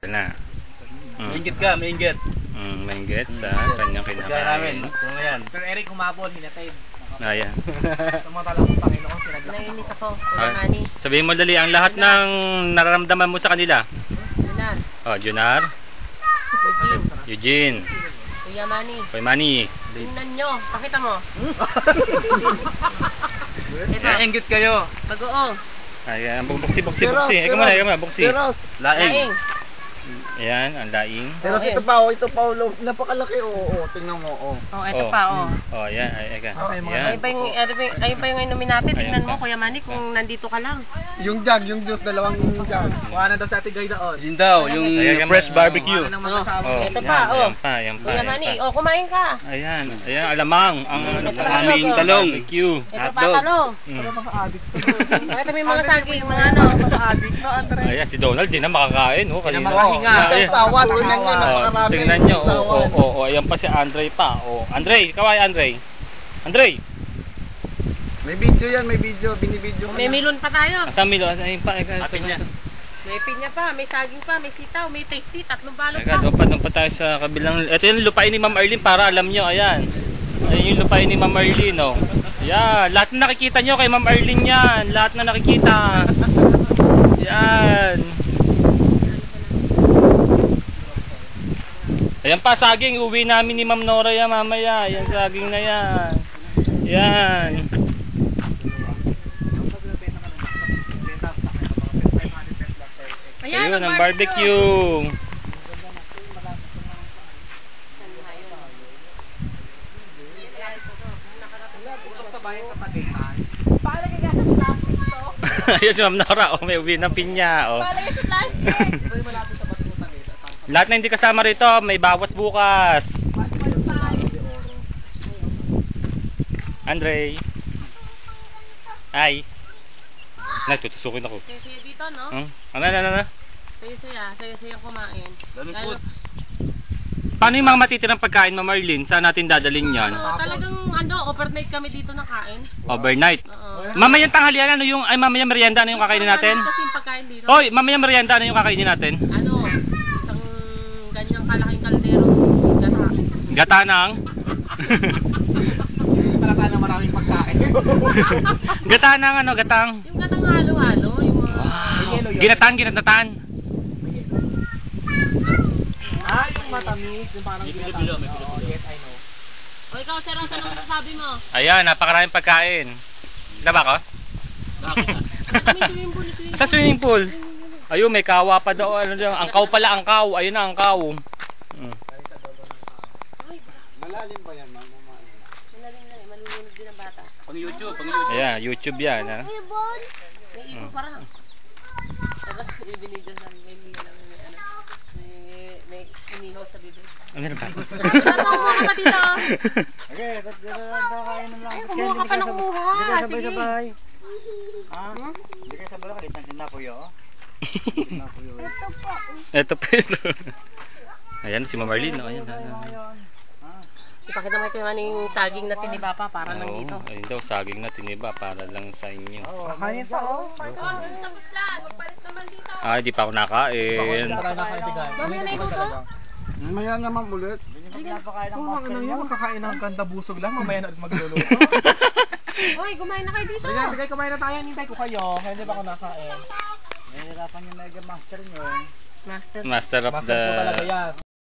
Na. Mainggit ka, mainggit. Mainggit sa kanyang Pagkain namin. kinakain. Ano yan? Sir Eric humabol, hinatid. Ayan. Tumatalang ng Panginoon, sinagla. Naiinis ako, Kuya Manny. Sabihin mo dali ang lahat ng nararamdaman mo sa kanila. Junar, Oh, Junar, Eugene, Eugene, Kuya Manny. Kuya Manny. Tingnan nyo, pakita mo. Ito, Mainggit kayo. pag-oo. Ayan, buksi. Ikaw muna, buksi. Laing. Laing. Ayan, ang laing. Pero ito pa, napakalaki, tingnan mo, Oh, ito pa, oh. Oh, ayan, ayan. Ayun pa yung inumin natin. Tingnan mo, Kuya Manny, kung nandito ka lang. Yung jug, yung juice, dalawang jug. Kuha na daw sa ating guide doon. Yun daw, yung Ayan, fresh barbecue. Kuha na ng mga kasama. Oh, Ito pa, oh. Ayan pa. Kuya Manny, oh, kumain ka. Ayan, alamang. Ang Ito aming talong. talong. Barbecue. Ito pa, talong. Ano mga addict to? Pakita mo yung mga saging, mga ano. Mga addict, no, Andre? Ayan, si Donald, di na makakain. Oh, Hindi na kanina. makahinga. Ayan. Sawa, tingnan nyo, napakarami. Tingnan nyo, Sawan. ayan pa si Andre pa. Andre, kaway Andre. Andre, May video yan, may video, binibideo. May milon pa tayo. asan Milo? Asan pa? Apin niya. May pinya pa, may saging pa, may sitaw, may tasty, tatlong balot Teka, pa. doon pa tayo sa kabilang. Ito yung lupain ni Ma'am Arlene para alam nyo. Ayan. Ayan yung lupain ni Ma'am Arlene. Oh. Ayan. Lahat na nakikita nyo kay Ma'am Arlene yan. Lahat na nakikita. Ayan. Ayan pa, saging. Uwi namin ni Ma'am Nora yan mamaya. Ayan, saging na yan. Ayan. Ayan, Ayun, ang barbecue. Ayun si Ma'am Nora, may uwi ng pinya. Palagay sa plastic. Lahat na hindi kasama rito, may bawas bukas. Andre. Hi. Nagtutusukin ako. Saya-saya dito, no? Ano? Saya-saya kumain. Daming Lalo- foods. Paano yung mga matitirang pagkain, Ma'am Marlene? Saan natin dadalhin yan? Talagang overnight kami dito ng kain. Overnight. Oo. Mamayang tanghalian, mamayang merienda, ano yung kakainin natin? Kasi yung pagkain dito. Hoy, mamayang merienda, ano yung kakainin natin? Ano, isang ganyang kalaking kaldero gata. Gata ng? Palata na maraming pagkain. Gata ng ano, gatang? Yung gatang halo-halo, yung mga... Ginatan. Yung matamis, yung parang Bilo, may bilo. Yes, I know. O ikaw, Sir Rosa, ano masasabi mo? Ayan, napakaraming pagkain. Diba ko? May swimming pool, Sa swimming pool. Ayun, may kawa pa daw. Ano daw? Angkaw pala, angkaw. Ayun na, angkaw. Malalim ba yan, ma'am? Malalim na eh, malulunod din ang bata. Pang YouTube. Ayan, YouTube yan. Ha? May ibon pa rin. Tapos ibinidyo sa may may inihaw sa bibig. Ano ba? Kumuha ka pa dito. Okay, kakain lang. Ay, kumuha ka pa ng kuha. Sige. Ha? Hindi kayo sabay kalit ng sinapuyo. Ito pero. Ayan, si Ma'am Marlene. No? Ayan. Ipakita mo kayo yung saging na tiniba pa para lang dito. Ayun daw, saging na tiniba para lang sa inyo. Kain pa, Sa puslan, magpalit naman dito. Ay, di pa ako nakain. Mamaya na iluto. Mamaya naman ulit. Kung mga nang yun, magkakain ng ganda busog lang, mamaya na ulit magluluto. Hoy, kumain na kayo dito. Sige, kumain na tayo, hintay ko kayo. Hindi pa ako nakain. Nahihirapan yung mega master nyo. Master. Master of Master po talaga the... yan.